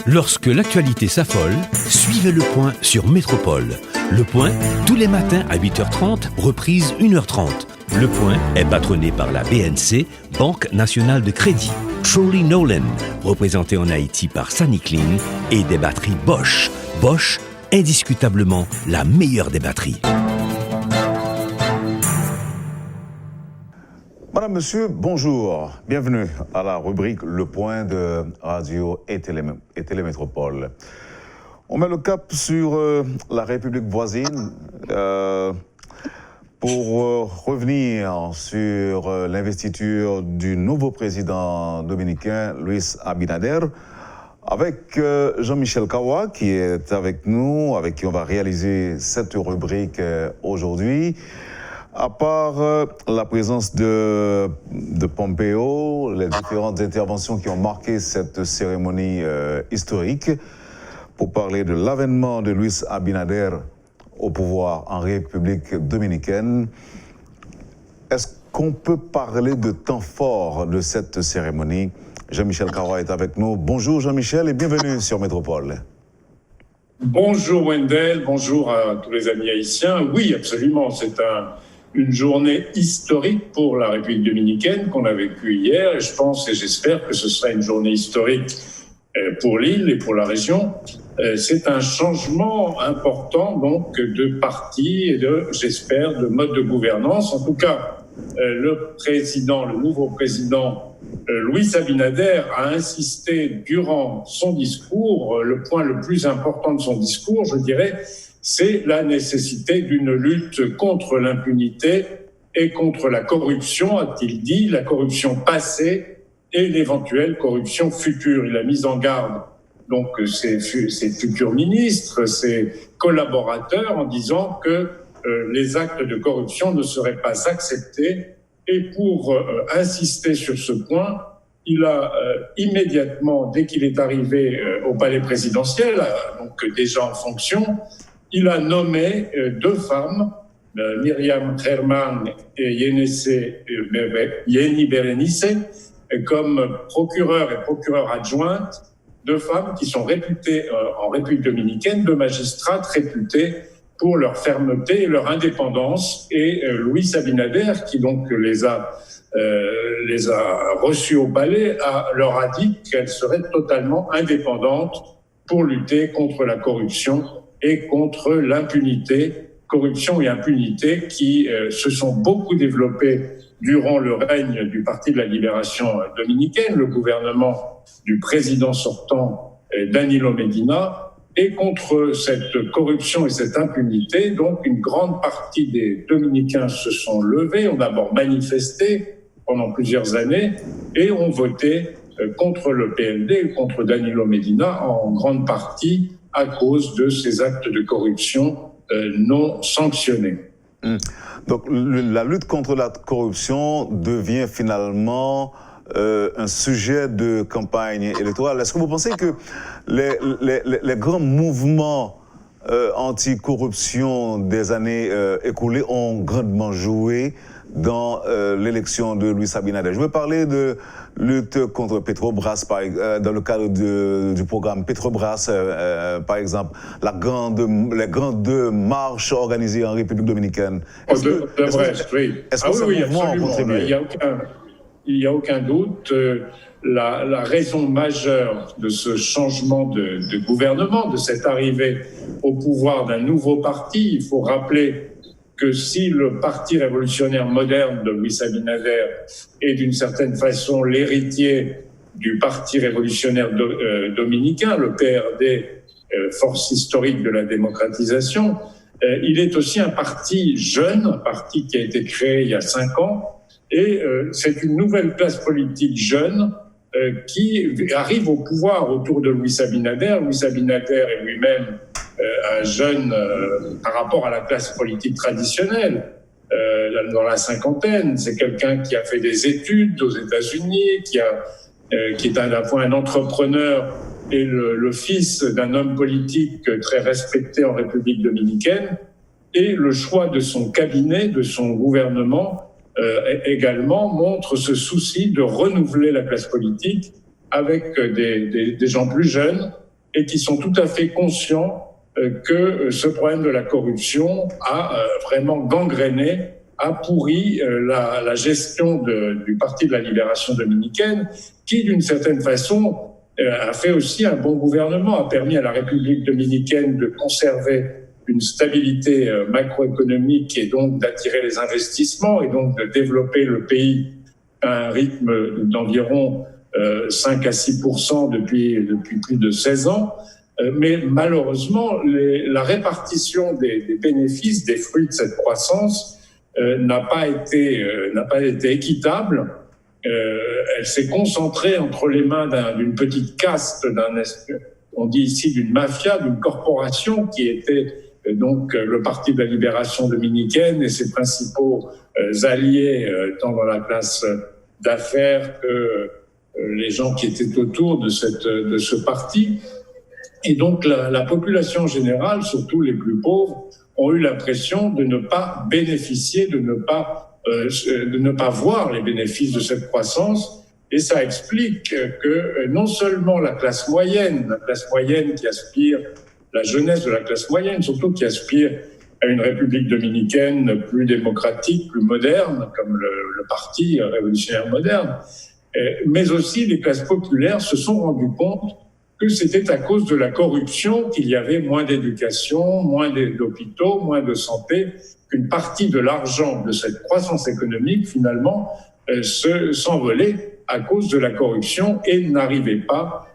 Lorsque l'actualité s'affole, suivez Le Point sur Métropole. Le Point, tous les matins à 8h30, reprise 1h30. Le Point est patronné par la BNC, Banque Nationale de Crédit, Trolley Nolan, représenté en Haïti par Saniclean, et des batteries Bosch. Bosch, indiscutablement la meilleure des batteries. Madame, Monsieur, bonjour. Bienvenue à la rubrique Le Point de Radio et Télémétropole. On met le cap sur la République voisine pour revenir sur l'investiture du nouveau président dominicain, Luis Abinader, avec Jean-Michel Kawa, qui est avec nous, avec qui on va réaliser cette rubrique aujourd'hui. À part la présence de Pompeo, les différentes interventions qui ont marqué cette cérémonie historique, pour parler de l'avènement de Luis Abinader au pouvoir en République dominicaine, est-ce qu'on peut parler de temps fort de cette cérémonie? Jean-Michel Kawa est avec nous. Bonjour Jean-Michel et bienvenue sur Métropole. Bonjour Wendell, bonjour à tous les amis haïtiens. Oui, absolument, c'est une journée historique pour la République dominicaine qu'on a vécue hier, et je pense et j'espère que ce sera une journée historique pour l'île et pour la région. C'est un changement important donc de parti et j'espère, de mode de gouvernance. En tout cas, le nouveau président Luis Abinader a insisté durant son discours, le point le plus important de son discours, je dirais, c'est la nécessité d'une lutte contre l'impunité et contre la corruption, a-t-il dit, la corruption passée et l'éventuelle corruption future. Il a mis en garde donc ses futurs ministres, ses collaborateurs, en disant que les actes de corruption ne seraient pas acceptés. Et pour insister sur ce point, il a immédiatement, dès qu'il est arrivé au palais présidentiel, donc déjà en fonction, il a nommé deux femmes, Myriam Herman et Yeni Berenice, comme procureurs et procureures adjointes, deux femmes qui sont réputées en République dominicaine, deux magistrates réputés pour leur fermeté et leur indépendance. Et Luis Abinader, qui donc les a reçues au palais, leur a dit qu'elles seraient totalement indépendantes pour lutter contre la corruption et contre l'impunité, corruption et impunité qui se sont beaucoup développées durant le règne du Parti de la Libération dominicaine, le gouvernement du président sortant Danilo Medina, et contre cette corruption et cette impunité. Donc une grande partie des Dominicains se sont levés, ont d'abord manifesté pendant plusieurs années et ont voté contre le PLD, contre Danilo Medina, en grande partie à cause de ces actes de corruption non sanctionnés. Donc la lutte contre la corruption devient finalement un sujet de campagne électorale. Est-ce que vous pensez que les grands mouvements anti-corruption des années écoulées ont grandement joué dans l'élection de Luis Abinader? Je veux parler de lutte contre Petrobras, dans le cadre du programme Petrobras, par exemple, les grandes marches organisées en République dominicaine. Est-ce que ces mouvements ont contribué? Il n'y a aucun doute. La raison majeure de ce changement de gouvernement, de cette arrivée au pouvoir d'un nouveau parti, il faut rappeler que si le Parti révolutionnaire moderne de Luis Abinader est d'une certaine façon l'héritier du Parti révolutionnaire dominicain, le PRD, force historique de la démocratisation, il est aussi un parti jeune, un parti qui a été créé il y a 5 ans, et c'est une nouvelle classe politique jeune qui arrive au pouvoir autour de Luis Abinader. Luis Abinader est lui-même un jeune par rapport à la classe politique traditionnelle, dans la cinquantaine. C'est quelqu'un qui a fait des études aux États-Unis, qui est à la fois un entrepreneur et le fils d'un homme politique très respecté en République dominicaine. Et le choix de son cabinet, de son gouvernement, également montre ce souci de renouveler la classe politique avec des gens plus jeunes et qui sont tout à fait conscients que ce problème de la corruption a vraiment gangréné, a pourri la gestion du Parti de la Libération dominicaine, qui, d'une certaine façon, a fait aussi un bon gouvernement, a permis à la République dominicaine de conserver une stabilité macroéconomique et donc d'attirer les investissements et donc de développer le pays à un rythme d'environ 5 à 6% depuis plus de 16 ans. Mais malheureusement, la répartition des bénéfices, des fruits de cette croissance n'a pas été équitable. Elle s'est concentrée entre les mains d'une petite caste, on dit ici d'une mafia, d'une corporation qui était donc le Parti de la Libération dominicaine et ses principaux alliés, tant dans la classe d'affaires que les gens qui étaient autour de ce parti. Et donc la population générale, surtout les plus pauvres, ont eu l'impression de ne pas bénéficier, de ne pas voir les bénéfices de cette croissance. Et ça explique que non seulement la classe moyenne qui aspire, la jeunesse de la classe moyenne surtout, qui aspire à une république dominicaine plus démocratique, plus moderne, comme le Parti révolutionnaire moderne, mais aussi les classes populaires se sont rendues compte que c'était à cause de la corruption qu'il y avait moins d'éducation, moins d'hôpitaux, moins de santé, qu'une partie de l'argent de cette croissance économique, finalement, s'envolait à cause de la corruption et n'arrivait pas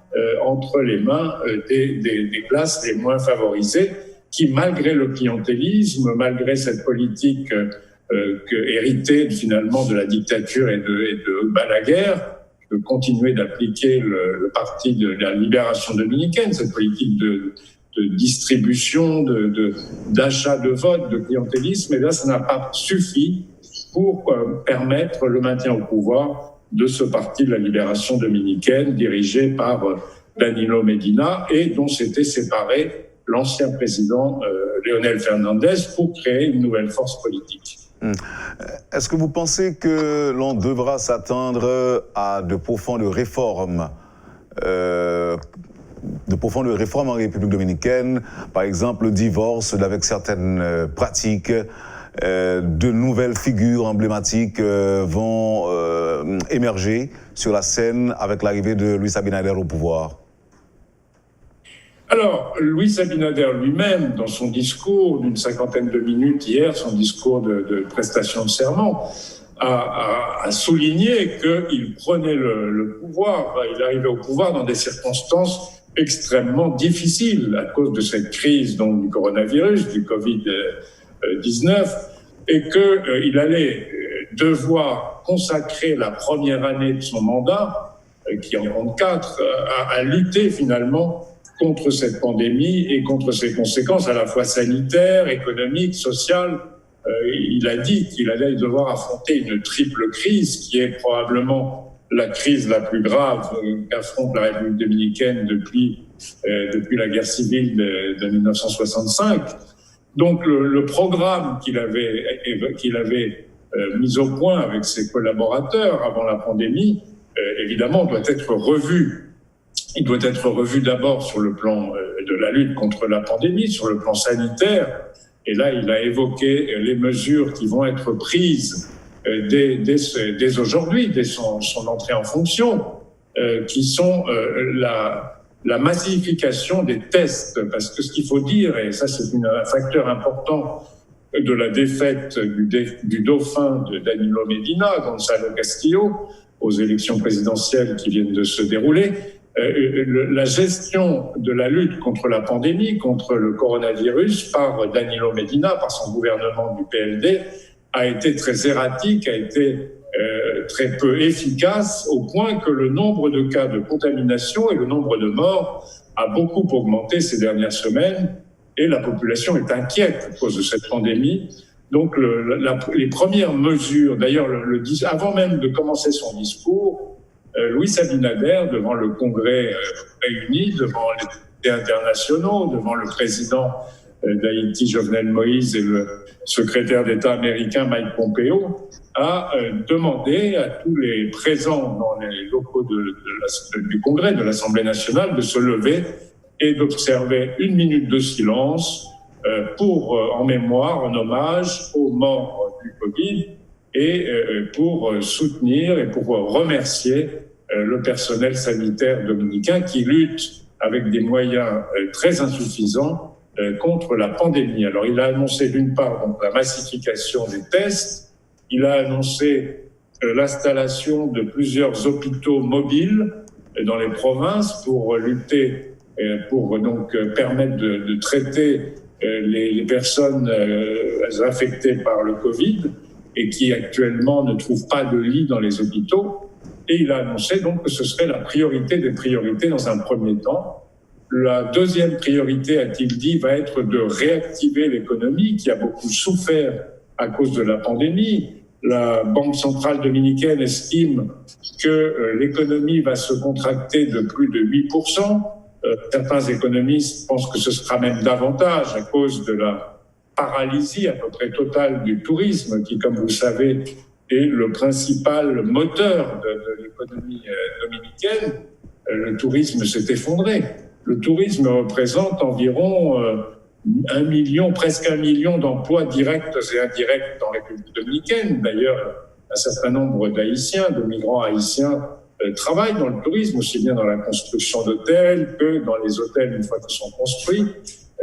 entre les mains des classes les moins favorisées, qui, malgré le clientélisme, malgré cette politique héritée finalement de la dictature et de Balaguer, de continuer d'appliquer le Parti de la Libération dominicaine, cette politique de distribution, d'achat de vote, de clientélisme, et là, ça n'a pas suffi pour permettre le maintien au pouvoir de ce Parti de la Libération dominicaine dirigé par Danilo Medina et dont s'était séparé l'ancien président Leonel Fernandez pour créer une nouvelle force politique. Est-ce que vous pensez que l'on devra s'attendre à de profondes réformes en République dominicaine, par exemple le divorce avec certaines pratiques, de nouvelles figures emblématiques vont émerger sur la scène avec l'arrivée de Luis Abinader au pouvoir? Alors, Luis Abinader lui-même, dans son discours d'une 50aine de minutes hier, son discours de prestation de serment, a souligné qu'il prenait le pouvoir, il arrivait au pouvoir dans des circonstances extrêmement difficiles à cause de cette crise donc, du coronavirus, du Covid-19, et qu'il allait devoir consacrer la première année de son mandat, qui en compte 4, à lutter finalement contre cette pandémie et contre ses conséquences à la fois sanitaires, économiques, sociales. Il a dit qu'il allait devoir affronter une triple crise qui est probablement la crise la plus grave qu'affronte la République dominicaine depuis la guerre civile de 1965. Donc le programme qu'il avait mis au point avec ses collaborateurs avant la pandémie, évidemment, doit être revu. Il doit être revu d'abord sur le plan de la lutte contre la pandémie, sur le plan sanitaire. Et là, il a évoqué les mesures qui vont être prises dès aujourd'hui, dès son entrée en fonction, qui sont la massification des tests. Parce que ce qu'il faut dire, et ça c'est un facteur important de la défaite du dauphin de Danilo Medina, Gonzalo Castillo, aux élections présidentielles qui viennent de se dérouler, la gestion de la lutte contre la pandémie, contre le coronavirus par Danilo Medina, par son gouvernement du PLD, a été très erratique, a été très peu efficace, au point que le nombre de cas de contamination et le nombre de morts a beaucoup augmenté ces dernières semaines, et la population est inquiète à cause de cette pandémie. Donc les premières mesures, d'ailleurs avant même de commencer son discours, Luis Abinader, devant le Congrès réuni, devant les députés internationaux, devant le président d'Haïti, Jovenel Moïse, et le secrétaire d'État américain, Mike Pompeo, a demandé à tous les présents dans les locaux du Congrès, de l'Assemblée nationale, de se lever et d'observer 1 minute de silence en mémoire, en hommage aux morts du Covid et pour soutenir et pour remercier le personnel sanitaire dominicain qui lutte avec des moyens très insuffisants contre la pandémie. Alors, il a annoncé d'une part donc, la massification des tests, il a annoncé l'installation de plusieurs hôpitaux mobiles dans les provinces pour lutter, pour donc permettre de traiter les personnes infectées par le Covid et qui actuellement ne trouvent pas de lit dans les hôpitaux. Et il a annoncé donc que ce serait la priorité des priorités dans un premier temps. La deuxième priorité, a-t-il dit, va être de réactiver l'économie qui a beaucoup souffert à cause de la pandémie. La Banque centrale dominicaine estime que l'économie va se contracter de plus de 8%. Certains économistes pensent que ce sera même davantage à cause de la paralysie à peu près totale du tourisme qui, comme vous le savez, est le principal moteur de l'économie dominicaine. Le tourisme s'est effondré. Le tourisme représente environ 1 million, presque 1 million d'emplois directs et indirects dans la République dominicaine. D'ailleurs, un certain nombre d'Haïtiens, de migrants haïtiens, travaillent dans le tourisme, aussi bien dans la construction d'hôtels que dans les hôtels une fois qu'ils sont construits,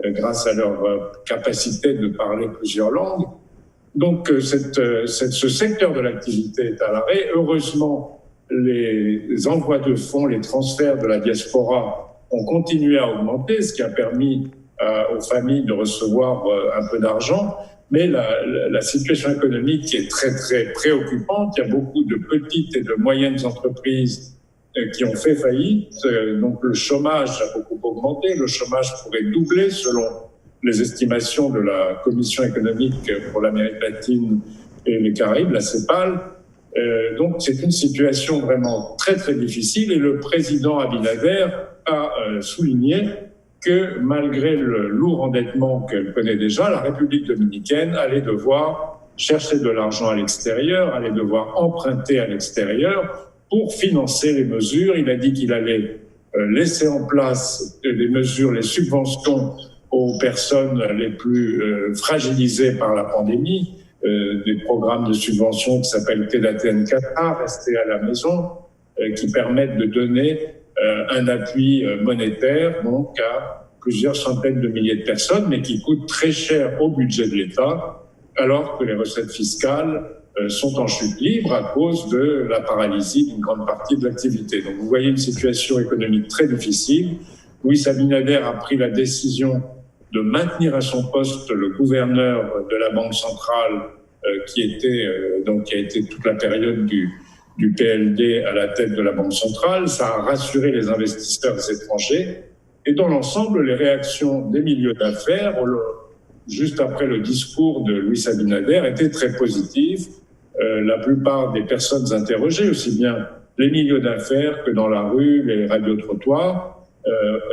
grâce à leur capacité de parler plusieurs langues. Donc, ce secteur de l'activité est à l'arrêt. Heureusement, les envois de fonds, les transferts de la diaspora ont continué à augmenter, ce qui a permis aux familles de recevoir un peu d'argent. Mais la situation économique est très, très préoccupante. Il y a beaucoup de petites et de moyennes entreprises qui ont fait faillite. Donc, le chômage a beaucoup augmenté. Le chômage pourrait doubler selon les estimations de la Commission économique pour l'Amérique latine et les Caraïbes, la CEPAL. Donc, c'est une situation vraiment très, très difficile. Et le président Abinader a souligné que malgré le lourd endettement qu'elle connaît déjà, la République dominicaine allait devoir chercher de l'argent à l'extérieur, allait devoir emprunter à l'extérieur pour financer les mesures. Il a dit qu'il allait laisser en place les mesures, les subventions aux personnes les plus fragilisées par la pandémie, des programmes de subvention qui s'appellent TEDATN Qatar, rester à la maison, qui permettent de donner un appui monétaire donc à plusieurs centaines de milliers de personnes, mais qui coûtent très cher au budget de l'État, alors que les recettes fiscales sont en chute libre à cause de la paralysie d'une grande partie de l'activité. Donc vous voyez une situation économique très difficile. Luis Abinader a pris la décision de maintenir à son poste le gouverneur de la Banque centrale qui a été toute la période du PLD à la tête de la Banque centrale. Ça a rassuré les investisseurs étrangers. Et dans l'ensemble, les réactions des milieux d'affaires, juste après le discours de Luis Abinader, étaient très positives. La plupart des personnes interrogées, aussi bien les milieux d'affaires que dans la rue, les radiotrottoirs,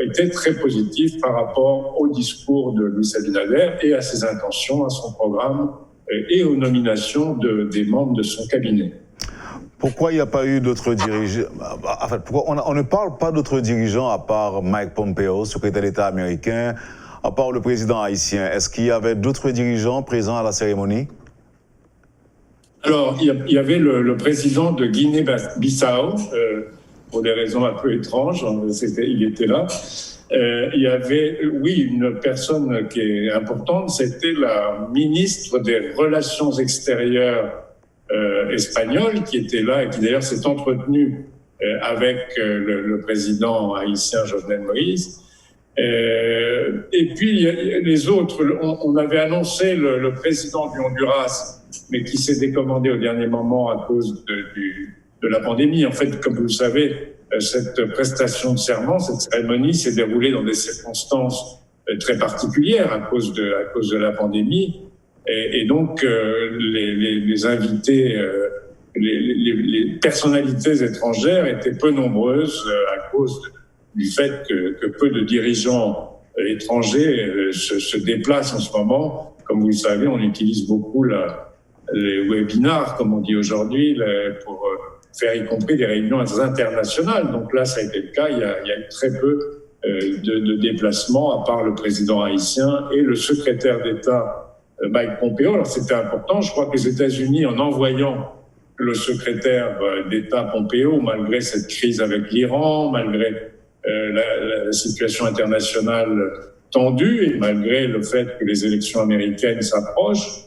étaient très positifs par rapport au discours de Luis Abinader et à ses intentions, à son programme et aux nominations des membres de son cabinet. Pourquoi il n'y a pas eu d'autres dirigeants? En fait, pourquoi on ne parle pas d'autres dirigeants à part Mike Pompeo, secrétaire d'État américain, à part le président haïtien? Est-ce qu'il y avait d'autres dirigeants présents à la cérémonie? Alors, il y avait le président de Guinée-Bissau, pour des raisons un peu étranges, il était là. Il y avait, oui, une personne qui est importante, c'était la ministre des Relations extérieures espagnole qui était là et qui d'ailleurs s'est entretenue avec le président haïtien Jovenel Moïse. Et puis les autres, on avait annoncé le président du Honduras, mais qui s'est décommandé au dernier moment à cause de la pandémie. En fait, comme vous le savez, cette prestation de serment, cette cérémonie s'est déroulée dans des circonstances très particulières à cause de la pandémie. Et donc, les invités, les personnalités étrangères étaient peu nombreuses à cause du fait que peu de dirigeants étrangers se déplacent en ce moment. Comme vous le savez, on utilise beaucoup les webinars, comme on dit aujourd'hui, pour faire y compris des réunions internationales. Donc là, ça a été le cas. Il y a eu très peu de déplacement, à part le président haïtien et le secrétaire d'État Mike Pompeo. Alors c'était important, je crois que les États-Unis, en envoyant le secrétaire d'État Pompeo, malgré cette crise avec l'Iran, malgré la situation internationale tendue et malgré le fait que les élections américaines s'approchent,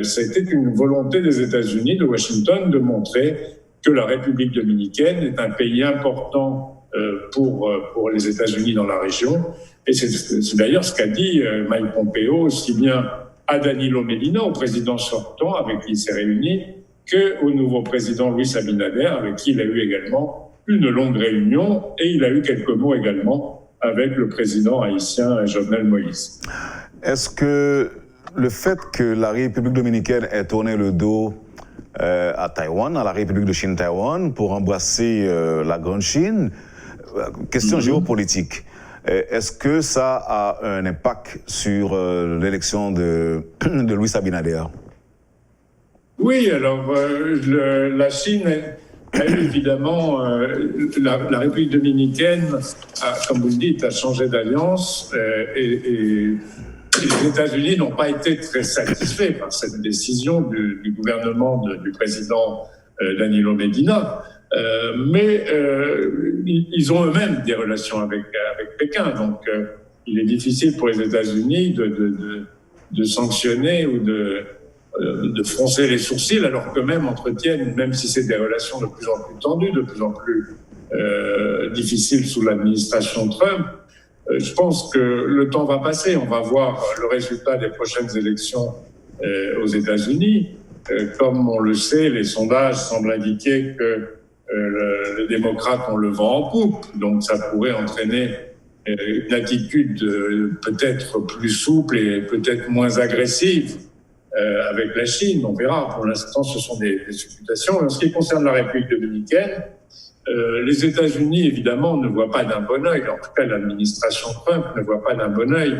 c'était une volonté des États-Unis, de Washington, de montrer que la République dominicaine est un pays important pour les États-Unis dans la région. Et c'est d'ailleurs ce qu'a dit Mike Pompeo, aussi bien à Danilo Medina, au président sortant avec qui il s'est réuni, qu'au nouveau président Luis Abinader, avec qui il a eu également une longue réunion, et il a eu quelques mots également avec le président haïtien Jovenel Moïse. Est-ce que le fait que la République dominicaine ait tourné le dos à Taïwan, à la République de Chine-Taïwan, pour embrasser la Grande Chine, question géopolitique, est-ce que ça a un impact sur l'élection de Luis Abinader? Oui, alors la Chine a eu évidemment, la République dominicaine, comme vous le dites, a changé d'alliance et les États-Unis n'ont pas été très satisfaits par cette décision du gouvernement du président Danilo Medina. Mais ils ont eux-mêmes des relations avec Pékin, donc il est difficile pour les États-Unis de sanctionner ou de froncer les sourcils, alors qu'eux-mêmes entretiennent, même si c'est des relations de plus en plus tendues, de plus en plus difficiles sous l'administration Trump. Je pense que le temps va passer. On va voir le résultat des prochaines élections aux États-Unis. Comme on le sait, les sondages semblent indiquer que les démocrates ont le vent en poupe. Donc ça pourrait entraîner une attitude peut-être plus souple et peut-être moins agressive avec la Chine. On verra. Pour l'instant, ce sont des supputations. En ce qui concerne la République dominicaine, les États-Unis, évidemment, ne voient pas d'un bon œil, en tout cas l'administration Trump ne voit pas d'un bon œil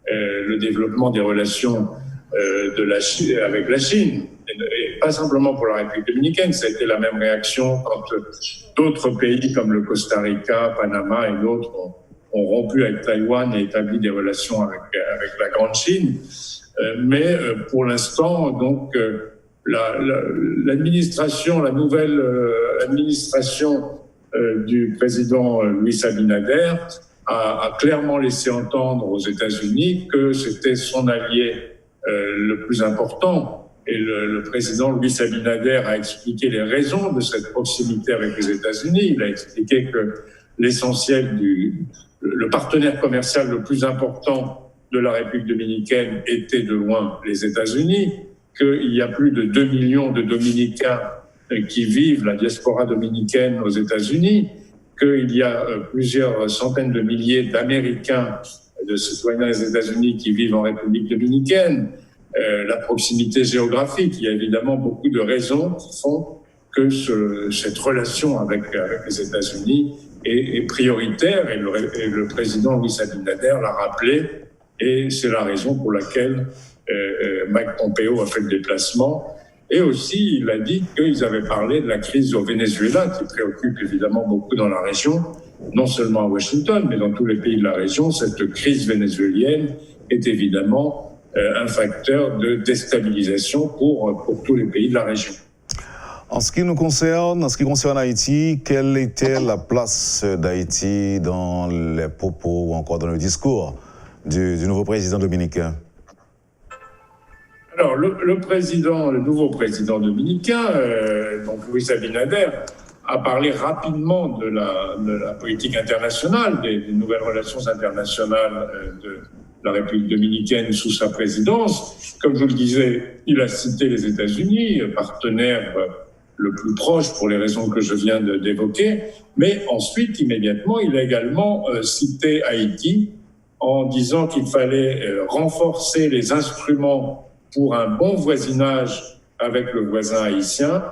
le développement des relations avec la Chine. Et pas simplement pour la République dominicaine, ça a été la même réaction quand d'autres pays comme le Costa Rica, Panama et d'autres ont rompu avec Taïwan et établi des relations avec la Grande Chine. Mais pour l'instant, donc, l'administration, la nouvelle administration du président Luis Abinader a clairement laissé entendre aux États-Unis que c'était son allié le plus important. Et le président Luis Abinader a expliqué les raisons de cette proximité avec les États-Unis. Il a expliqué que l'essentiel le partenaire commercial le plus important de la République dominicaine était de loin les États-Unis, qu'il y a plus de 2 millions de Dominicains qui vivent la diaspora dominicaine aux États-Unis, qu'il y a plusieurs centaines de milliers d'Américains, de citoyens des États-Unis qui vivent en République dominicaine, la proximité géographique. Il y a évidemment beaucoup de raisons qui font que cette relation avec les États-Unis est prioritaire et le président Luis Abinader l'a rappelé et c'est la raison pour laquelle Mike Pompeo a fait le déplacement. Et aussi, il a dit qu'ils avaient parlé de la crise au Venezuela, qui préoccupe évidemment beaucoup dans la région, non seulement à Washington, mais dans tous les pays de la région. Cette crise vénézuélienne est évidemment un facteur de déstabilisation pour tous les pays de la région. En ce qui concerne Haïti, quelle était la place d'Haïti dans les propos ou encore dans le discours du nouveau président dominicain? Alors, le nouveau président dominicain, donc Luis Abinader, a parlé rapidement de la politique internationale, des nouvelles relations internationales de la République dominicaine sous sa présidence. Comme je le disais, il a cité les États-Unis, partenaire le plus proche pour les raisons que je viens d'évoquer, mais ensuite, immédiatement, il a également cité Haïti en disant qu'il fallait renforcer les instruments pour un bon voisinage avec le voisin haïtien,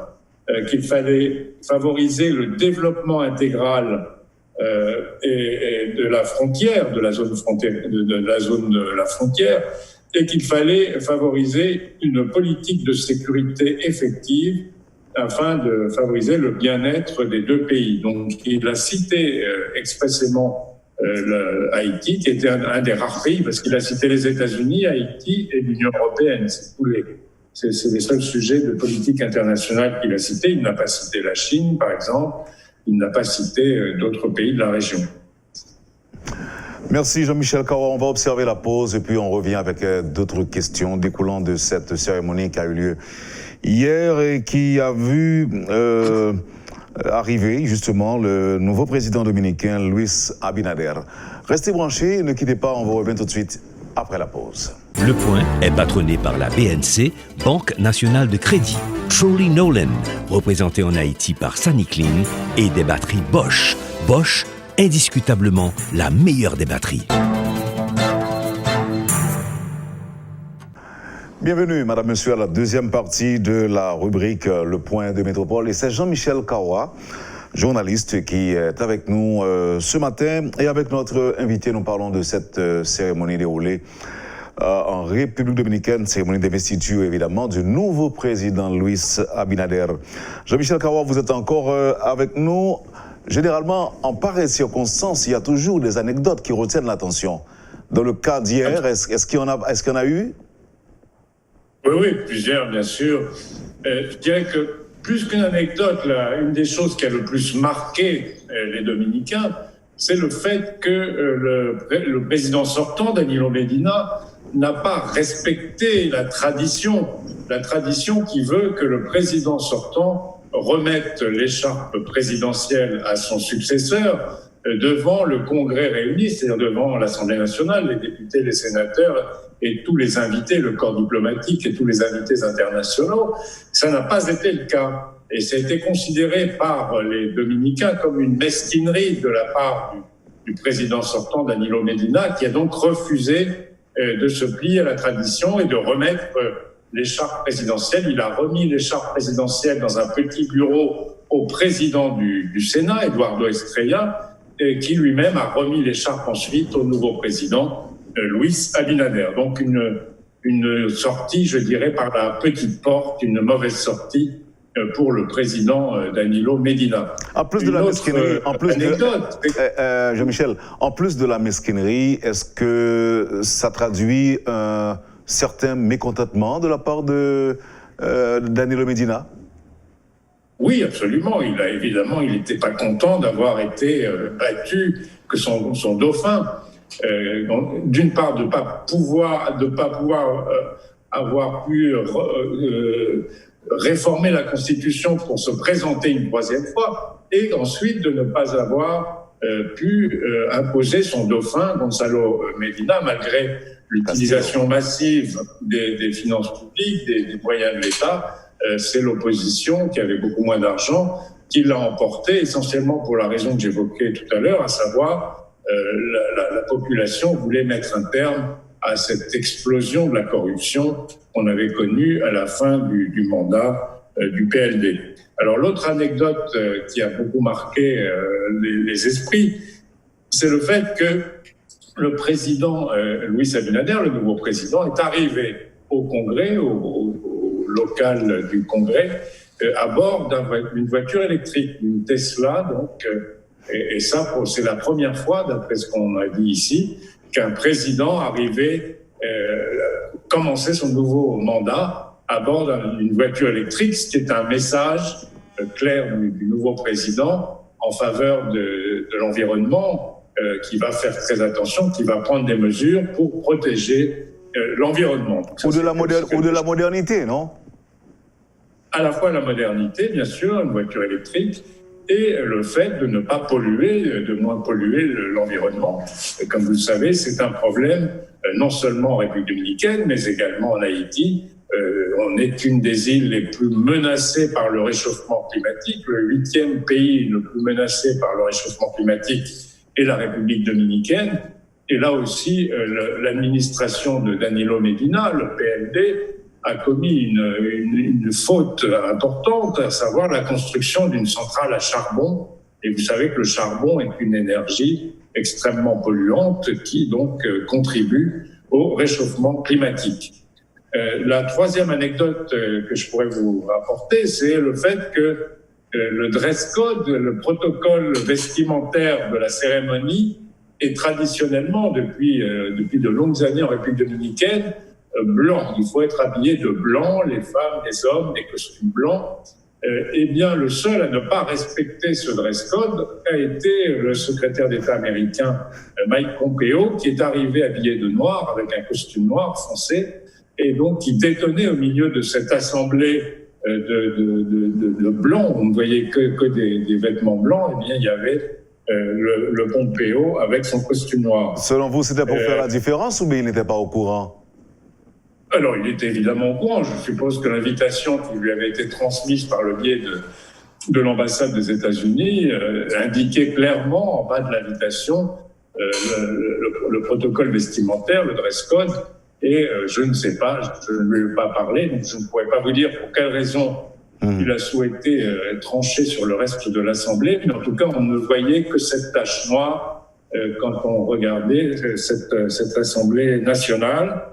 qu'il fallait favoriser le développement intégral et de la frontière, de la zone de la frontière, et qu'il fallait favoriser une politique de sécurité effective afin de favoriser le bien-être des deux pays. Donc, il a cité expressément Haïti, qui était un des rares pays, parce qu'il a cité les États-Unis, Haïti et l'Union européenne. C'est les seuls sujets de politique internationale qu'il a cités. Il n'a pas cité la Chine, par exemple. Il n'a pas cité d'autres pays de la région. Merci Jean-Michel Kawa. On va observer la pause et puis on revient avec d'autres questions découlant de cette cérémonie qui a eu lieu hier et qui a vu arriver justement le nouveau président dominicain, Luis Abinader. Restez branchés, ne quittez pas, on vous revient tout de suite après la pause. Le Point est patronné par la BNC, Banque nationale de crédit, Trolley Nolan, représenté en Haïti par Sunny Clean, et des batteries Bosch. Bosch, indiscutablement la meilleure des batteries. Bienvenue, madame, monsieur, à la deuxième partie de la rubrique Le Point de Métropole. Et c'est Jean-Michel Kawa, journaliste, qui est avec nous ce matin. Et avec notre invité, nous parlons de cette cérémonie déroulée en République dominicaine, cérémonie d'investiture, évidemment, du nouveau président Luis Abinader. Jean-Michel Kawa, vous êtes encore avec nous. Généralement, en pareille circonstance, il y a toujours des anecdotes qui retiennent l'attention. Dans le cas d'hier, est-ce qu'il y en a eu? Oui, plusieurs, bien sûr. Je dirais que plus qu'une anecdote, là, une des choses qui a le plus marqué les Dominicains, c'est le fait que le président sortant, Danilo Medina, n'a pas respecté la tradition qui veut que le président sortant remette l'écharpe présidentielle à son successeur devant le Congrès réuni, c'est-à-dire devant l'Assemblée nationale, les députés, les sénateurs et tous les invités, le corps diplomatique et tous les invités internationaux. Ça n'a pas été le cas. Et ça a été considéré par les Dominicains comme une mesquinerie de la part du président sortant, Danilo Medina, qui a donc refusé de se plier à la tradition et de remettre l'écharpe présidentielle. Il a remis l'écharpe présidentielle dans un petit bureau au président du Sénat, Eduardo Estrella, qui lui-même a remis l'écharpe ensuite au nouveau président, Luis Abinader. Donc une sortie, je dirais, par la petite porte, une mauvaise sortie pour le président Danilo Medina. En plus de la mesquinerie, Jean-Michel, en plus de la mesquinerie, est-ce que ça traduit un certain mécontentement de la part de Danilo Medina? Oui, absolument. Il n'était pas content d'avoir été battu, que son dauphin, d'une part, de pas pouvoir avoir pu réformer la Constitution pour se présenter une troisième fois, et ensuite de ne pas avoir pu imposer son dauphin, Gonzalo Medina, malgré l'utilisation massive des finances publiques, des moyens de l'État. C'est l'opposition qui avait beaucoup moins d'argent qui l'a emporté, essentiellement pour la raison que j'évoquais tout à l'heure, à savoir la population voulait mettre un terme à cette explosion de la corruption qu'on avait connue à la fin du mandat du PLD. Alors l'autre anecdote qui a beaucoup marqué les esprits, c'est le fait que le président Luis Abinader, le nouveau président, est arrivé au Congrès, au local du Congrès, à bord d'une voiture électrique, une Tesla, donc, et ça, c'est la première fois, d'après ce qu'on a dit ici, qu'un président arrivait, commençait son nouveau mandat à bord d'une voiture électrique, ce qui est un message clair du nouveau président en faveur de l'environnement, qui va faire très attention, qui va prendre des mesures pour protéger l'environnement. Ou de la modernité, non? À la fois la modernité, bien sûr, une voiture électrique, et le fait de ne pas polluer, de moins polluer l'environnement. Et comme vous le savez, c'est un problème non seulement en République dominicaine, mais également en Haïti. On est une des îles les plus menacées par le réchauffement climatique. Le 8e pays le plus menacé par le réchauffement climatique est la République dominicaine. Et là aussi, l'administration de Danilo Medina, le PLD, a commis une faute importante, à savoir la construction d'une centrale à charbon. Et vous savez que le charbon est une énergie extrêmement polluante qui donc contribue au réchauffement climatique. La troisième anecdote que je pourrais vous rapporter, c'est le fait que le dress code, le protocole vestimentaire de la cérémonie est traditionnellement, depuis de longues années en République dominicaine, blanc. Il faut être habillé de blanc, les femmes, les hommes, des costumes blancs. Eh bien, le seul à ne pas respecter ce dress code a été le secrétaire d'État américain Mike Pompeo, qui est arrivé habillé de noir, avec un costume noir foncé, et donc qui détonnait au milieu de cette assemblée de blancs. On ne voyait que des vêtements blancs. Eh bien, il y avait le Pompeo avec son costume noir. Selon vous, c'était pour faire la différence ou bien il n'était pas au courant? Alors, il était évidemment au courant. Je suppose que l'invitation qui lui avait été transmise par le biais de l'ambassade des États-Unis indiquait clairement, en bas de l'invitation, le protocole vestimentaire, le dress code. Et je ne sais pas, je ne lui ai pas parlé, donc je ne pourrais pas vous dire pour quelle raison il a souhaité trancher sur le reste de l'Assemblée. Mais en tout cas, on ne voyait que cette tache noire quand on regardait cette Assemblée nationale.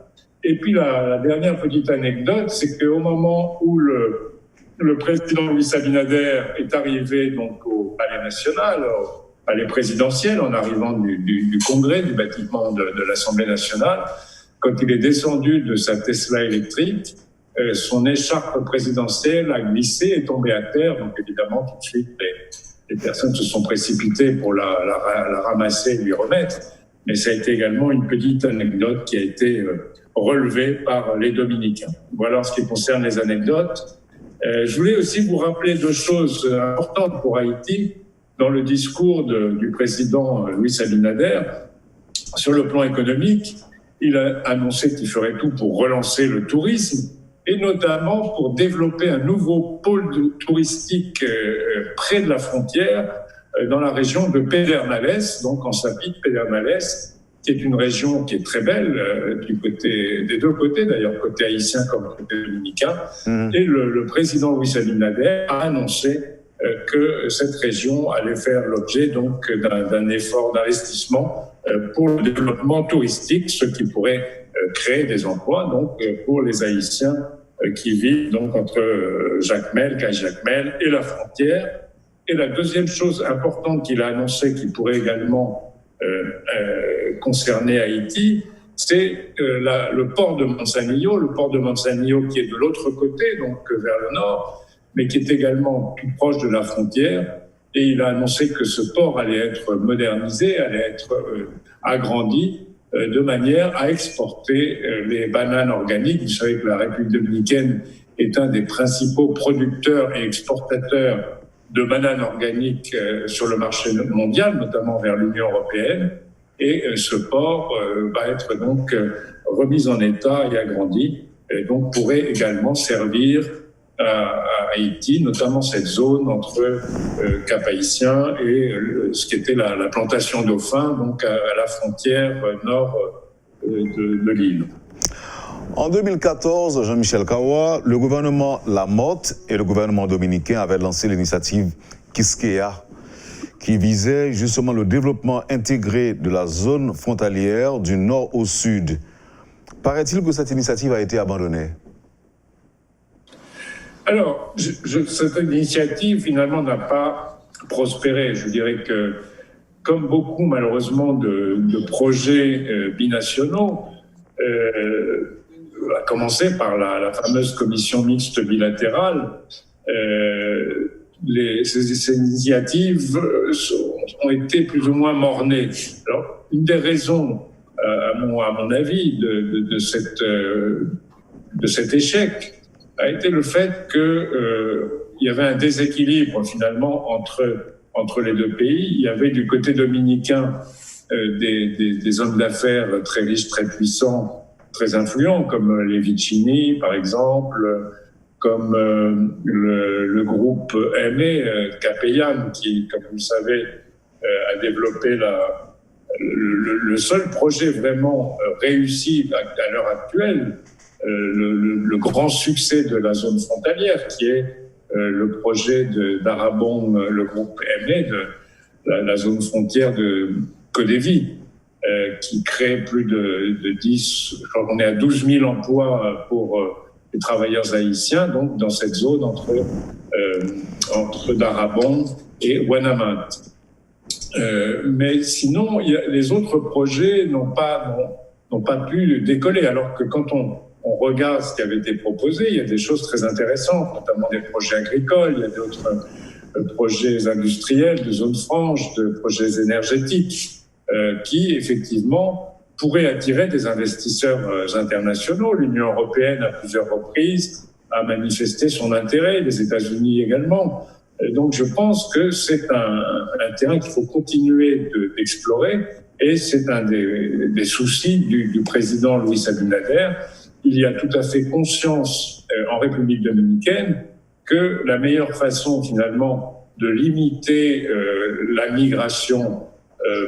Et puis la dernière petite anecdote, c'est qu'au moment où le président Luis Abinader est arrivé donc au Palais national, au Palais présidentiel, en arrivant du Congrès, du bâtiment de l'Assemblée nationale, quand il est descendu de sa Tesla électrique, son écharpe présidentielle a glissé et tombé à terre. Donc évidemment, tout de suite, les personnes se sont précipitées pour la ramasser et lui remettre. Mais ça a été également une petite anecdote qui a été relevée par les Dominicains. Voilà en ce qui concerne les anecdotes. Je voulais aussi vous rappeler deux choses importantes pour Haïti. Dans le discours du président Luis Abinader, sur le plan économique, il a annoncé qu'il ferait tout pour relancer le tourisme et notamment pour développer un nouveau pôle touristique près de la frontière dans la région de Pedernales, donc en Sapit, Pedernales, qui est une région qui est très belle des deux côtés, d'ailleurs côté haïtien comme côté dominicain. Et le président Luis Abinader a annoncé que cette région allait faire l'objet donc d'un effort d'investissement pour le développement touristique, ce qui pourrait créer des emplois donc pour les Haïtiens qui vivent donc entre Jacmel, Caille-Jacmel et la frontière. Et la deuxième chose importante qu'il a annoncé qui pourrait également concerner Haïti, c'est le port de Manzanillo qui est de l'autre côté, donc vers le nord, mais qui est également tout proche de la frontière. Et il a annoncé que ce port allait être modernisé, allait être agrandi de manière à exporter les bananes organiques. Vous savez que la République dominicaine est un des principaux producteurs et exportateurs de bananes organiques sur le marché mondial, notamment vers l'Union européenne. Et ce port va être donc remis en état et agrandi, et donc pourrait également servir à Haïti, notamment cette zone entre Cap-Haïtien et ce qui était la plantation dauphins, donc à la frontière nord de l'île. En 2014, Jean-Michel Kawa, le gouvernement Lamotte et le gouvernement dominicain avaient lancé l'initiative Quisqueya, qui visait justement le développement intégré de la zone frontalière du nord au sud. Paraît-il que cette initiative a été abandonnée? Alors, cette initiative, finalement, n'a pas prospéré. Je dirais que, comme beaucoup, malheureusement, de projets binationaux, à commencer par la fameuse commission mixte bilatérale, ces initiatives ont été plus ou moins mornées. Alors, une des raisons, à mon avis, de cet échec, a été le fait qu'il y avait un déséquilibre finalement entre les deux pays. Il y avait du côté dominicain des hommes d'affaires très riches, très puissants, très influents, comme les Vicini par exemple, comme le groupe ME, Capellan, qui, comme vous le savez, a développé le seul projet vraiment réussi à l'heure actuelle, le grand succès de la zone frontalière, qui est le projet d'Arabon, le groupe ME, de la zone frontière de Codévi, qui crée plus de 10, je crois qu'on est à 12 000 emplois pour les travailleurs haïtiens, donc dans cette zone entre Darabon et Ouanaminthe. Mais sinon, les autres projets n'ont pas pu décoller. Alors que quand on regarde ce qui avait été proposé, il y a des choses très intéressantes, notamment des projets agricoles, il y a d'autres projets industriels, de zones franches, de projets énergétiques, qui effectivement pourraient attirer des investisseurs internationaux. L'Union européenne, à plusieurs reprises, a manifesté son intérêt, les États-Unis également. Donc je pense que c'est un terrain qu'il faut continuer d'explorer, et c'est un des soucis du président Luis Abinader. Il y a tout à fait conscience en République dominicaine que la meilleure façon finalement de limiter la migration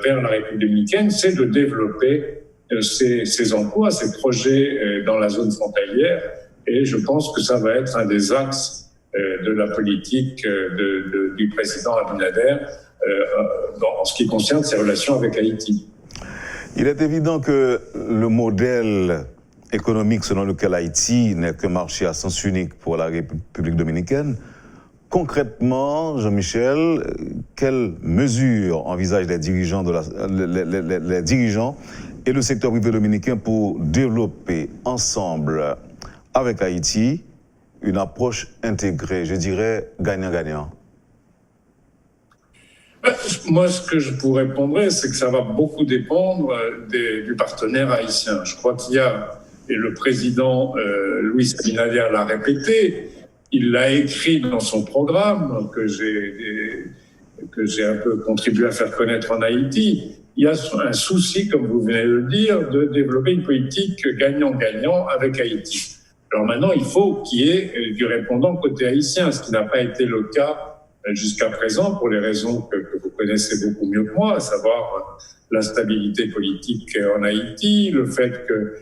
vers la République dominicaine, c'est de développer ces emplois, ces projets dans la zone frontalière. Et je pense que ça va être un des axes de la politique du président Abinader en ce qui concerne ses relations avec Haïti. Il est évident que le modèle économique selon lequel Haïti n'est qu'un marché à sens unique pour la République dominicaine. Concrètement, Jean-Michel, quelles mesures envisagent les dirigeants, les dirigeants et le secteur privé dominicain pour développer ensemble avec Haïti une approche intégrée, je dirais gagnant-gagnant? Moi, ce que je vous répondrais, c'est que ça va beaucoup dépendre du partenaire haïtien. Je crois qu'il y a, et le président Luis Abinader l'a répété, il l'a écrit dans son programme que j'ai un peu contribué à faire connaître en Haïti. Il y a un souci, comme vous venez de le dire, de développer une politique gagnant-gagnant avec Haïti. Alors maintenant, il faut qu'il y ait du répondant côté haïtien, ce qui n'a pas été le cas jusqu'à présent pour les raisons que vous connaissez beaucoup mieux que moi, à savoir l'instabilité politique en Haïti, le fait que,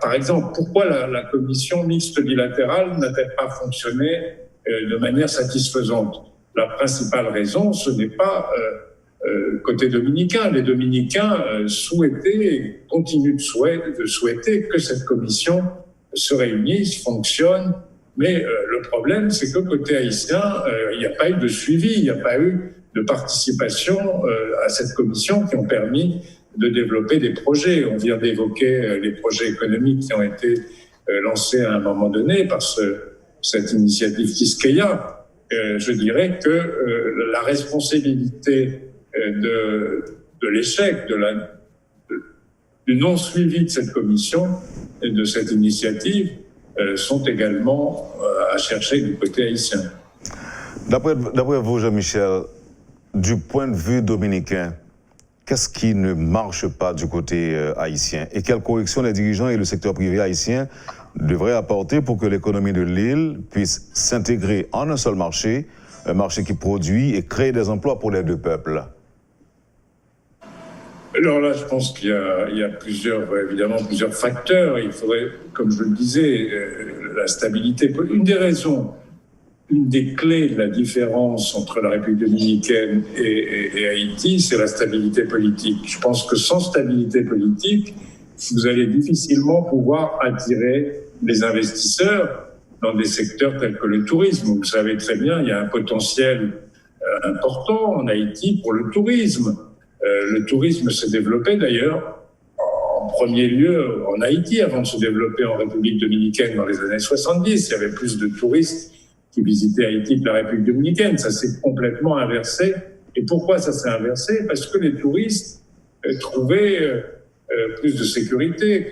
par exemple, pourquoi la commission mixte bilatérale n'a-t-elle pas fonctionné de manière satisfaisante? La principale raison, ce n'est pas côté dominicain. Les Dominicains souhaitaient et continuent de souhaiter que cette commission se réunisse, fonctionne. Mais le problème, c'est que côté haïtien, il n'y a pas eu de suivi, il n'y a pas eu de participation à cette commission qui ont permis de développer des projets. On vient d'évoquer les projets économiques qui ont été lancés à un moment donné par cette initiative Quisqueya. Je dirais que la responsabilité de l'échec, du non-suivi de cette commission et de cette initiative sont également à chercher du côté haïtien. D'après vous, Jean-Michel, du point de vue dominicain, qu'est-ce qui ne marche pas du côté haïtien? Et quelles corrections les dirigeants et le secteur privé haïtien devraient apporter pour que l'économie de l'île puisse s'intégrer en un seul marché, un marché qui produit et crée des emplois pour les deux peuples? Alors là, je pense qu'il y a évidemment plusieurs facteurs. Il faudrait, comme je le disais, la stabilité. Une des clés de la différence entre la République dominicaine et Haïti, c'est la stabilité politique. Je pense que sans stabilité politique, vous allez difficilement pouvoir attirer les investisseurs dans des secteurs tels que le tourisme. Vous le savez très bien, il y a un potentiel important en Haïti pour le tourisme. Le tourisme s'est développé d'ailleurs en premier lieu en Haïti avant de se développer en République dominicaine dans les années 70. Il y avait plus de touristes qui visitaient Haïti que la République dominicaine. Ça s'est complètement inversé. Et pourquoi ça s'est inversé? Parce que les touristes trouvaient plus de sécurité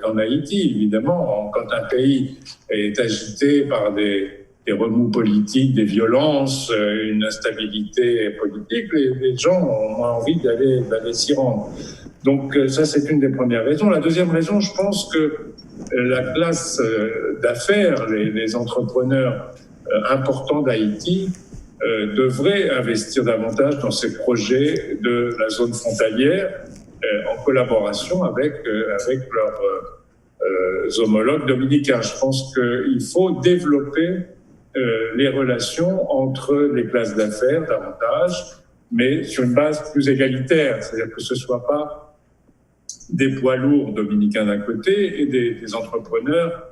qu'en Haïti. Évidemment, quand un pays est agité par des remous politiques, des violences, une instabilité politique, les gens ont moins envie d'aller s'y rendre. Donc ça, c'est une des premières raisons. La deuxième raison, je pense que la classe d'affaires, les entrepreneurs importants d'Haïti devraient investir davantage dans ces projets de la zone frontalière en collaboration avec leurs homologues dominicains. Je pense qu'il faut développer les relations entre les classes d'affaires davantage, mais sur une base plus égalitaire, c'est-à-dire que ce ne soit pas des poids lourds dominicains d'un côté et des entrepreneurs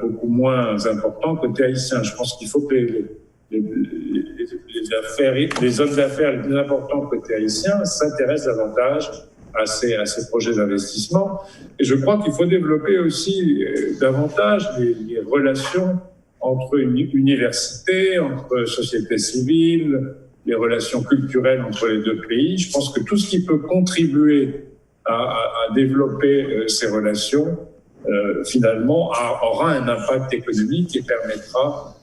beaucoup moins importants côté haïtien. Je pense qu'il faut que les hommes d'affaires les plus importants côté haïtien s'intéressent davantage à ces projets d'investissement. Et je crois qu'il faut développer aussi davantage les relations entre universités, entre sociétés civiles, les relations culturelles entre les deux pays. Je pense que tout ce qui peut contribuer à développer ces relations, finalement, aura un impact économique et permettra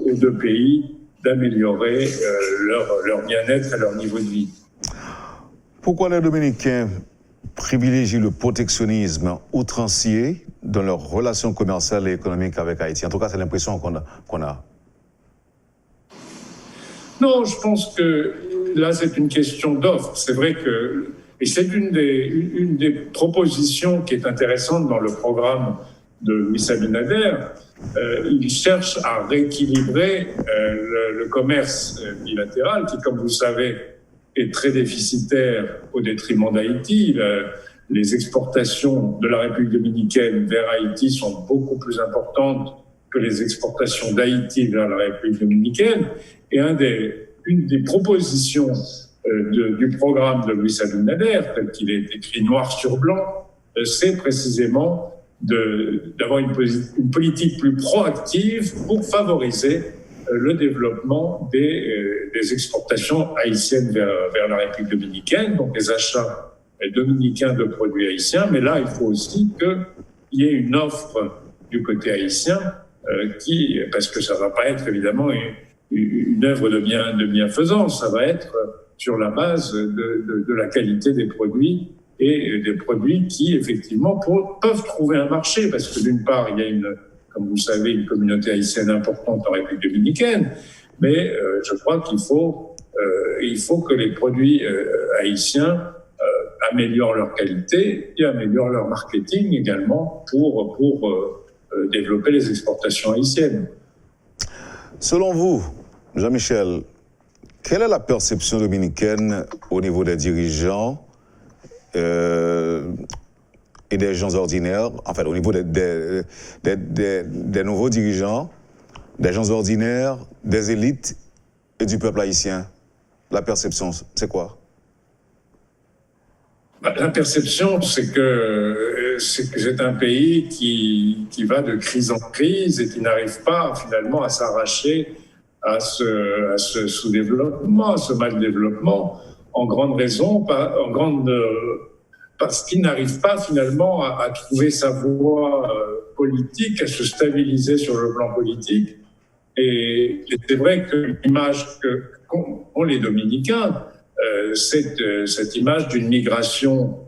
aux deux pays d'améliorer leur bien-être et leur niveau de vie. Pourquoi les Dominicains privilégient le protectionnisme outrancier dans leurs relations commerciales et économiques avec Haïti? En tout cas, c'est l'impression qu'on a. Non, je pense que là, c'est une question d'offre. C'est vrai que, et c'est une des propositions qui est intéressante dans le programme de Luis Abinader. Il cherche à rééquilibrer le commerce bilatéral qui, comme vous le savez, est très déficitaire au détriment d'Haïti. Les exportations de la République dominicaine vers Haïti sont beaucoup plus importantes que les exportations d'Haïti vers la République dominicaine. Et une des propositions du programme de Luis Abinader, tel qu'il est écrit noir sur blanc, c'est précisément d'avoir une politique plus proactive pour favoriser le développement des exportations haïtiennes vers la République dominicaine, donc les achats dominicains de produits haïtiens. Mais là, il faut aussi qu'il y ait une offre du côté haïtien parce que ça ne va pas être évidemment une œuvre de bienfaisance, ça va être sur la base de la qualité des produits et des produits qui, effectivement, peuvent trouver un marché, parce que d'une part, il y a comme vous le savez, une communauté haïtienne importante en République dominicaine, mais je crois qu'il faut que les produits haïtiens améliorent leur qualité et améliorent leur marketing également pour développer les exportations haïtiennes. Selon vous, Jean-Michel, quelle est la perception dominicaine au niveau des dirigeants et des gens ordinaires, enfin au niveau des nouveaux dirigeants, des gens ordinaires, des élites et du peuple haïtien? La perception, c'est quoi? La perception, c'est que c'est un pays qui va de crise en crise et qui n'arrive pas finalement à s'arracher à ce sous-développement, à ce mal-développement, en grande raison, parce qu'il n'arrive pas finalement à trouver sa voie politique, à se stabiliser sur le plan politique. Et c'est vrai que l'image qu'ont les Dominicains, c'est cette image d'une migration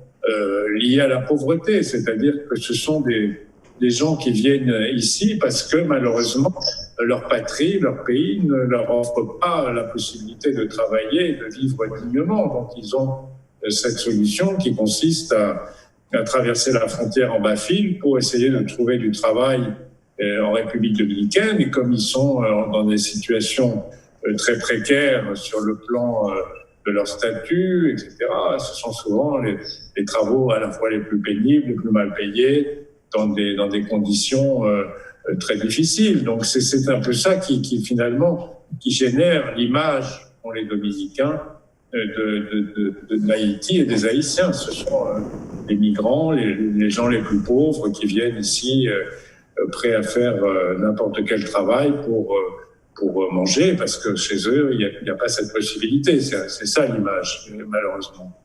liée à la pauvreté, c'est-à-dire que ce sont des gens qui viennent ici parce que malheureusement leur patrie, leur pays ne leur offre pas la possibilité de travailler et de vivre dignement. Donc ils ont cette solution qui consiste à traverser la frontière en bas-file pour essayer de trouver du travail en République dominicaine. Et comme ils sont dans des situations très précaires sur le plan de leur statut, etc., ce sont souvent les travaux à la fois les plus pénibles, les plus mal payés, dans des conditions très difficiles. Donc c'est un peu ça qui finalement génère l'image qu'ont les Dominicains de Haïti et des Haïtiens. Ce sont les migrants, les gens les plus pauvres qui viennent ici prêts à faire n'importe quel travail pour manger, parce que chez eux, il n'y a pas cette possibilité. C'est ça l'image, malheureusement.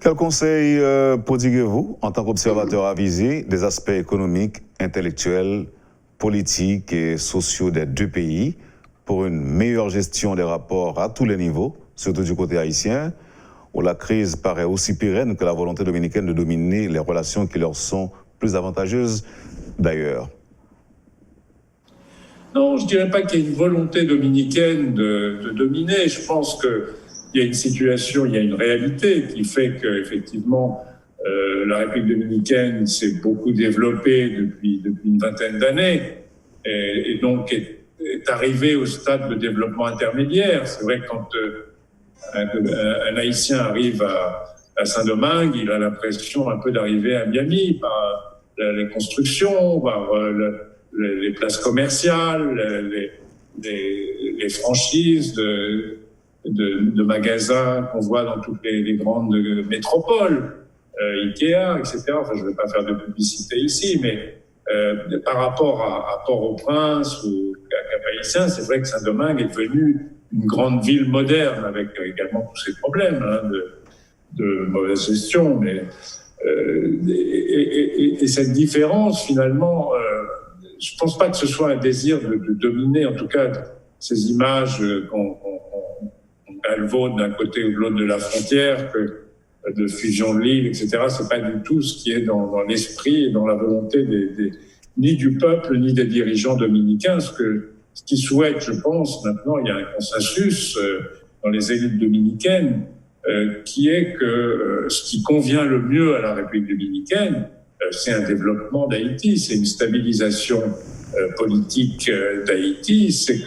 Quel conseil prodiguez-vous, en tant qu'observateur avisé, des aspects économiques, intellectuels, politiques et sociaux des deux pays pour une meilleure gestion des rapports à tous les niveaux, surtout du côté haïtien, où la crise paraît aussi pérenne que la volonté dominicaine de dominer les relations qui leur sont plus avantageuses d'ailleurs? Non, je ne dirais pas qu'il y a une volonté dominicaine de dominer. Je pense qu'il y a une situation, il y a une réalité qui fait qu'effectivement, la République dominicaine s'est beaucoup développée depuis une vingtaine d'années et donc est arrivée au stade de développement intermédiaire. C'est vrai que quand un Haïtien arrive à Saint-Domingue, il a l'impression un peu d'arriver à Miami par les constructions, par les places commerciales, les franchises de magasins qu'on voit dans toutes les grandes métropoles, Ikea, etc. Enfin, je ne vais pas faire de publicité ici, mais par rapport à Port-au-Prince ou à Cap-Haïtien, c'est vrai que Saint-Domingue est devenu une grande ville moderne avec également tous ces problèmes de mauvaise gestion. Mais, et cette différence, finalement, je ne pense pas que ce soit un désir de dominer, en tout cas, ces images qu'on galvaude d'un côté ou de l'autre de la frontière, de fusion de l'île, etc. C'est pas du tout ce qui est dans l'esprit et dans la volonté ni du peuple ni des dirigeants dominicains. Ce qu'ils souhaitent, je pense, maintenant, il y a un consensus dans les élites dominicaines qui est que ce qui convient le mieux à la République dominicaine, c'est un développement d'Haïti, c'est une stabilisation politique d'Haïti, c'est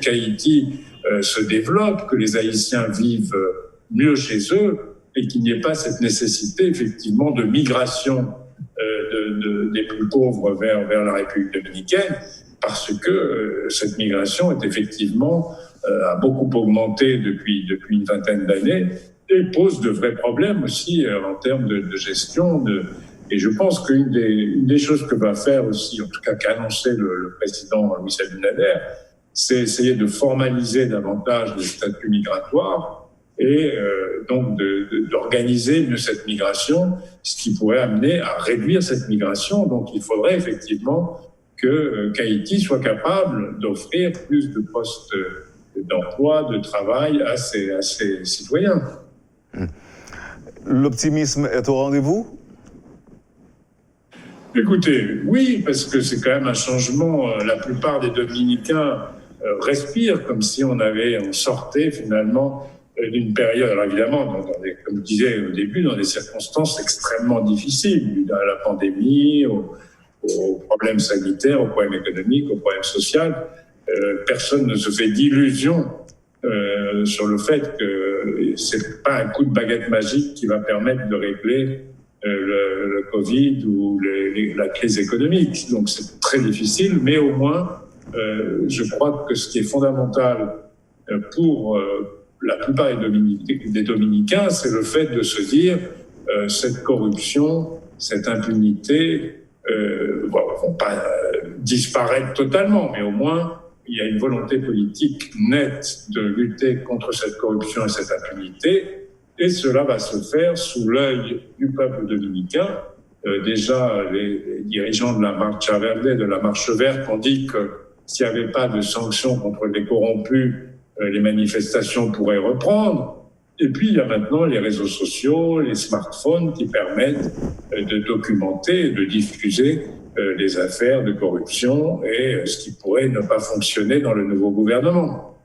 qu'Haïti se développe, que les Haïtiens vivent mieux chez eux et qu'il n'y ait pas cette nécessité effectivement de migration des plus pauvres vers la République dominicaine, parce que cette migration est effectivement a beaucoup augmenté depuis une vingtaine d'années et pose de vrais problèmes aussi en termes de gestion. Et je pense qu'une des choses que va faire aussi, en tout cas qu'a annoncé le président Luis Abinader, c'est essayer de formaliser davantage les statuts migratoires et donc d'organiser mieux cette migration, ce qui pourrait amener à réduire cette migration. Donc il faudrait effectivement qu'Haïti soit capable d'offrir plus de postes d'emploi, de travail à ses citoyens. L'optimisme est au rendez-vous ? Écoutez, oui, parce que c'est quand même un changement. La plupart des Dominicains respirent comme si on sortait finalement d'une période, alors évidemment, comme je disais au début, dans des circonstances extrêmement difficiles, dues à la pandémie, aux problèmes sanitaires, aux problèmes économiques, aux problèmes sociaux. Personne ne se fait d'illusions sur le fait que c'est pas un coup de baguette magique qui va permettre de régler le Covid ou la crise économique. Donc c'est très difficile, mais au moins, je crois que ce qui est fondamental pour la plupart des Dominicains, c'est le fait de se dire cette corruption, cette impunité vont pas disparaître totalement, mais au moins il y a une volonté politique nette de lutter contre cette corruption et cette impunité, et cela va se faire sous l'œil du peuple dominicain. Déjà, les dirigeants de la Marcha Verde, de la Marche Verte, ont dit que s'il n'y avait pas de sanctions contre les corrompus, les manifestations pourraient reprendre. Et puis, il y a maintenant les réseaux sociaux, les smartphones qui permettent de documenter et de diffuser les affaires de corruption et ce qui pourrait ne pas fonctionner dans le nouveau gouvernement.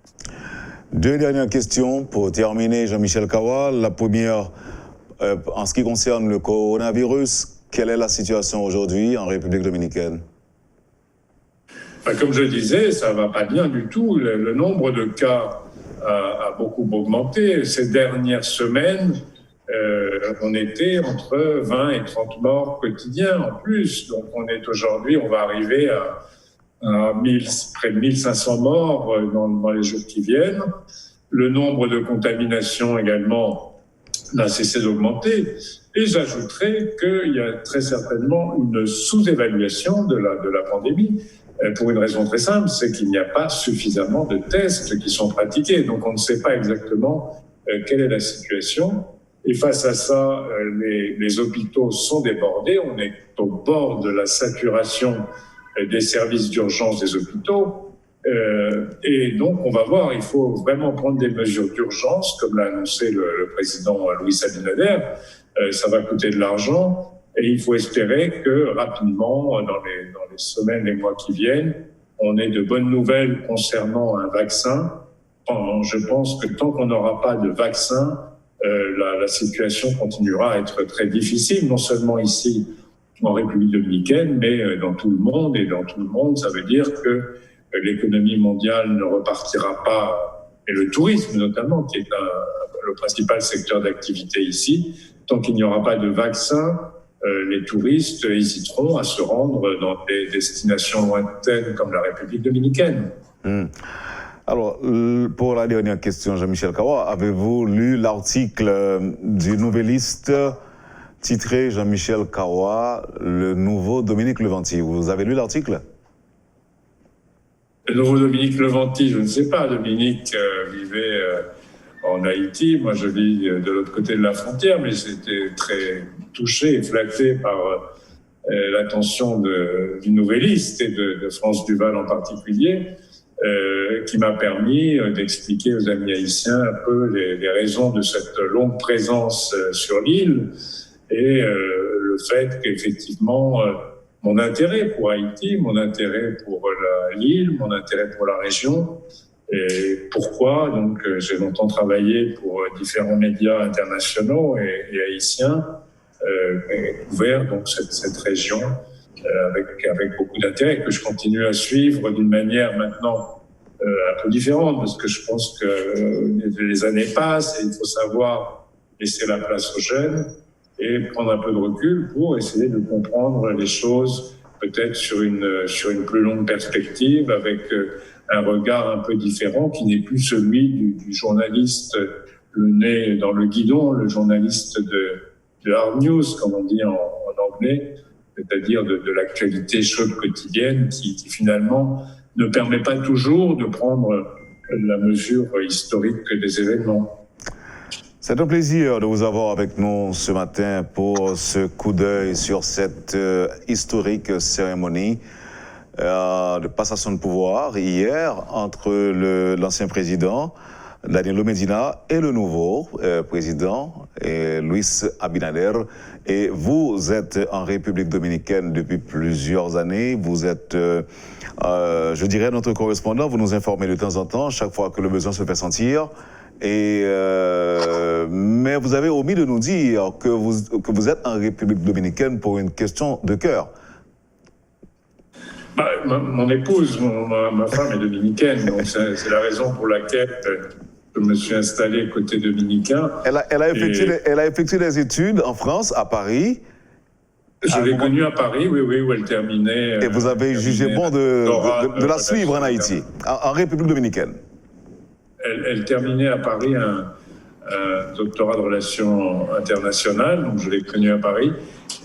Deux dernières questions pour terminer, Jean-Michel Kawa. La première, en ce qui concerne le coronavirus, quelle est la situation aujourd'hui en République dominicaine ? Comme je disais, ça ne va pas bien du tout. Le nombre de cas a beaucoup augmenté. Ces dernières semaines, on était entre 20 et 30 morts quotidiens en plus. Donc aujourd'hui, on va arriver à près de 1500 morts dans les jours qui viennent. Le nombre de contaminations également n'a cessé d'augmenter. Et j'ajouterais qu'il y a très certainement une sous-évaluation de la pandémie. Pour une raison très simple, c'est qu'il n'y a pas suffisamment de tests qui sont pratiqués. Donc on ne sait pas exactement quelle est la situation. Et face à ça, les hôpitaux sont débordés. On est au bord de la saturation des services d'urgence des hôpitaux. Et donc on va voir, il faut vraiment prendre des mesures d'urgence, comme l'a annoncé le président Luis Abinader. Ça va coûter de l'argent. Et il faut espérer que rapidement, dans les semaines, les mois qui viennent, on ait de bonnes nouvelles concernant un vaccin. Je pense que tant qu'on n'aura pas de vaccin, la situation continuera à être très difficile, non seulement ici en République dominicaine, mais dans tout le monde. Et dans tout le monde, ça veut dire que l'économie mondiale ne repartira pas, et le tourisme notamment, qui est le principal secteur d'activité ici, tant qu'il n'y aura pas de vaccin, les touristes hésiteront à se rendre dans des destinations lointaines comme la République dominicaine. Alors, pour la dernière question, Jean-Michel Kawa, avez-vous lu l'article du Nouvelliste titré Jean-Michel Kawa, le nouveau Dominique Levanti? Vous avez lu l'article? Le nouveau Dominique Levanti, je ne sais pas. Dominique vivait en Haïti. Moi, je vis de l'autre côté de la frontière, mais j'étais très touché et flatté par l'attention du Nouvelliste et de France Duval en particulier, qui m'a permis d'expliquer aux amis haïtiens un peu les raisons de cette longue présence sur l'île et le fait qu'effectivement mon intérêt pour Haïti, mon intérêt pour l'île, mon intérêt pour la région, et pourquoi donc j'ai longtemps travaillé pour différents médias internationaux et haïtiens, et couvert donc cette région avec beaucoup d'intérêt que je continue à suivre d'une manière maintenant un peu différente, parce que je pense que les années passent et il faut savoir laisser la place aux jeunes et prendre un peu de recul pour essayer de comprendre les choses peut-être sur une plus longue perspective, avec un regard un peu différent qui n'est plus celui du journaliste le nez dans le guidon, le journaliste de hard news, comme on dit en anglais, c'est-à-dire de l'actualité chaude quotidienne qui finalement ne permet pas toujours de prendre la mesure historique des événements. C'est un plaisir de vous avoir avec nous ce matin pour ce coup d'œil sur cette historique cérémonie de passation de pouvoir hier entre l'ancien président Danilo Medina et le nouveau président Luis Abinader. Et vous êtes en République dominicaine depuis plusieurs années. Vous êtes, je dirais, notre correspondant. Vous nous informez de temps en temps, chaque fois que le besoin se fait sentir. Mais vous avez omis de nous dire que vous êtes en République dominicaine pour une question de cœur. Mon épouse, ma femme est dominicaine, donc c'est la raison pour laquelle je me suis installé côté dominicain. Elle a effectué des études en France, à Paris. Je l'ai connue à Paris, oui, où elle terminait. Et vous avez jugé bon de la suivre en Haïti, en République dominicaine. Elle terminait à Paris un doctorat de relations internationales, donc je l'ai connue à Paris.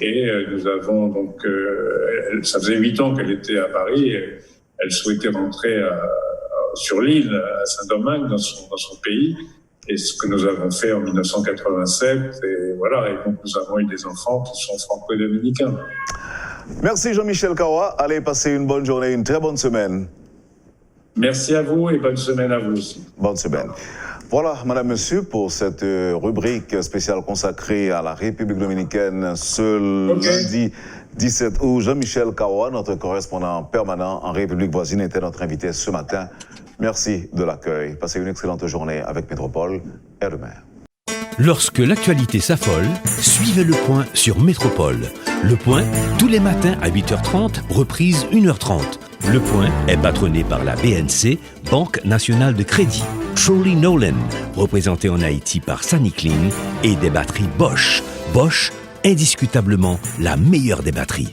Et nous avons donc, ça faisait 8 ans qu'elle était à Paris. Et elle souhaitait rentrer sur l'île, à Saint-Domingue, dans son pays. Et ce que nous avons fait en 1987. Et voilà, et donc nous avons eu des enfants qui sont franco-dominicains. Merci Jean-Michel Kawa. Allez, passez une bonne journée, une très bonne semaine. Merci à vous et bonne semaine à vous aussi. Bonne semaine. Voilà, madame, monsieur, pour cette rubrique spéciale consacrée à la République dominicaine ce lundi 17 août. Jean-Michel Kawa, notre correspondant permanent en République voisine, était notre invité ce matin. Merci de l'accueil. Passez une excellente journée avec Métropole et à demain. Lorsque l'actualité s'affole, suivez le point sur Métropole. Le point, tous les matins à 8h30, reprise 1h30. Le point est patronné par la BNC, Banque nationale de crédit. Truly Nolan, représenté en Haïti par Sunny Clean, et des batteries Bosch. Bosch, indiscutablement la meilleure des batteries.